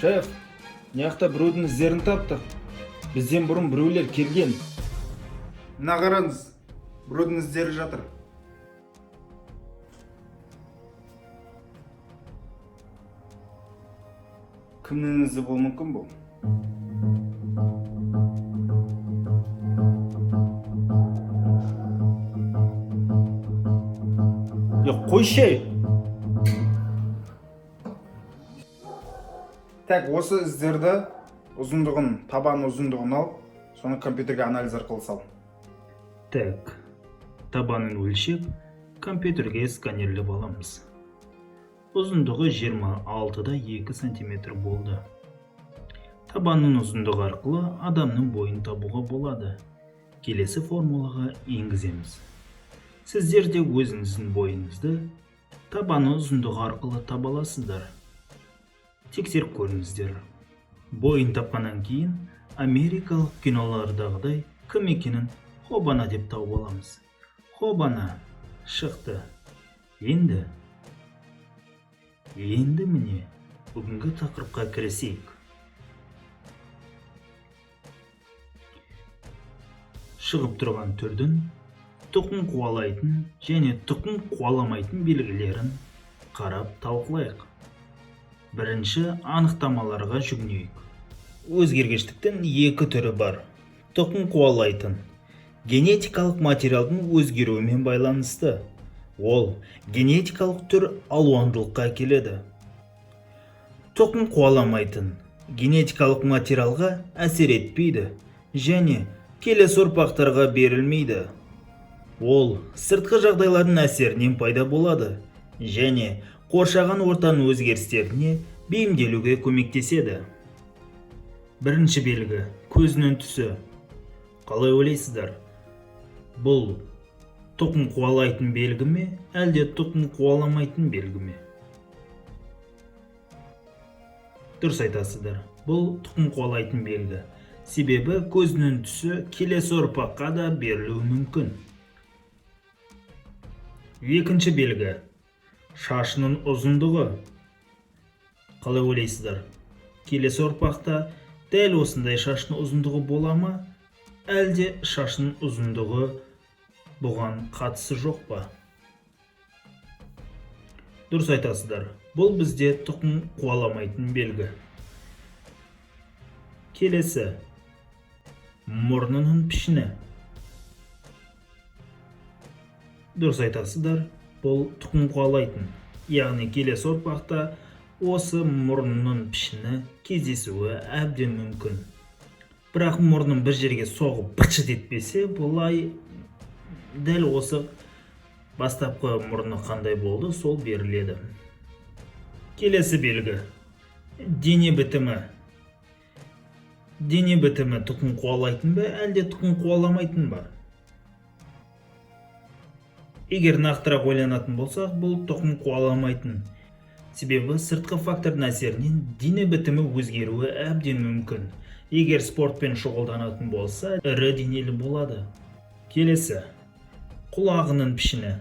Шеф, мынаяқта біреудің іздерін таптық. Бізден бұрын біреулер келген. Мына қараңыз, біреудің іздері жатыр. Кімнің ізі болуы мүмкін бұл? Қойшы! Так, осы іздерді ұзындығын, табан ұзындығын ал, соны компьютерге анализ арқылы сал. Так, табанын өлшеп, компьютерге сканерлеп аламыз. Ұзындығы 26-да 2 см болды. Табанның ұзындығы арқылы адамның бойын табуға болады. Келесі формулаға енгіземіз. Сіздер де өзіңіздің бойыңызды табаны ұзындығы арқылы таба аласыздар. Тексеріп көріңіздер. Бойын тапқаннан кейін америкалық кинолардағыдай кім екенін хобана деп тауып аламыз. Хобана шықты. Енді міне бүгінгі тақырыпқа кірісейік. Шығып тұрған түрдің тұқым қуалайтын және тұқым қуаламайтын белгілерін қарап талқылайық. Бірінші анықтамаларға жүгінейік. Өзгергіштіктің екі түрі бар. Тұқым қуалайтын генетикалық материалдың өзгеруімен байланысты. Ол генетикалық түр алуандылыққа келеді. Тұқым қуаламайтын генетикалық материалға әсер етпейді және келесі ұрпақтарға берілмейді. Ол сыртқы жағдайлардың әсерінен пайда болады және қоршаған ортаның өзгерістеріне бейімделуге көмектеседі. Бірінші белгі көзінің түсі. Қалай ойлайсыздар? Бұл тұқым қуалайтын белгі ме, әлде тұқым қуаламайтын белгі ме? Дұрыс айтасыздар. Бұл тұқым қуалайтын белгі. Себебі көзінің түсі келесі ұрпаққа да берілуі мүмкін. Екінші белгі шашының ұзындығы. Қалай ойлайсыздар? Келесі ұрпақта дәл осындай шашының ұзындығы бола ма, әлде шашының ұзындығы бұған қатысы жоқ па? Дұрыс айтасыздар. Бұл бізде тұқым қуаламайтын белгі. Келесі мұрнының пішіні. Дұрыс айтасыздар, бұл тұқым қуалайтын. Яғни келесі ұрпақта осы мұрнының пішіні кездесуі әбден мүмкін. Бірақ мұрның бір жерге соғып бытшыт етпесе, бұлай дәл осы бастапқы мұрны қандай болды, сол беріледі. Келесі белгі дене бітімі. Дене бітімі тұқым қуалайтын ба, әлде тұқым қуаламайтын ба? Егер нақтырақ ойланатын болсақ, бұл тұқым қуаламайтын. Себебі сыртқы фактордың әсерінен дене бітімі өзгеруі әбден мүмкін. Егер спортпен шұғылданатын болса, ірі денелі болады. Келесі құлағының пішіні.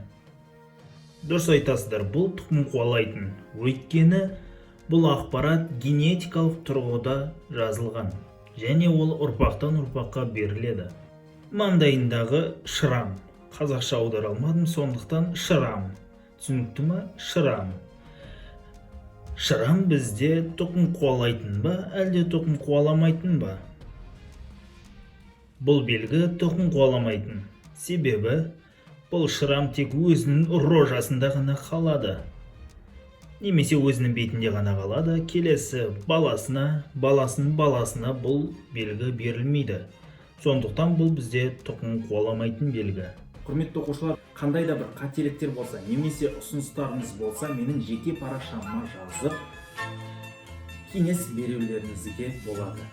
Дұрыс айтасыздар, бұл тұқым қуалайтын. Өйткені бұл ақпарат генетикалық тұрғыда жазылған және ол ұрпақтан ұрпаққа беріледі. Маңдайындағы шрам. Қазақша аудара алмадым, сондықтан шрам. Түсінікті ме? Шрам. Шрам бізде тұқым қуалайтын ба, әлде тұқым қуаламайтын ба? Бұл белгі тұқым қуаламайтын. Себебі бұл шрам тек өзінің рожасында ғана қалады. Немесе өзінің бетінде ғана қалады. Келесі баласының баласына бұл белгі берілмейді. Сондықтан бұл бізде тұқым қуаламайтын белгі. Құрметті оқушылар, қандай да бір қателіктер болса, немесе ұсыныстарыңыз болса, менің жеке парақшама жазып, кеңес берулеріңізге болады.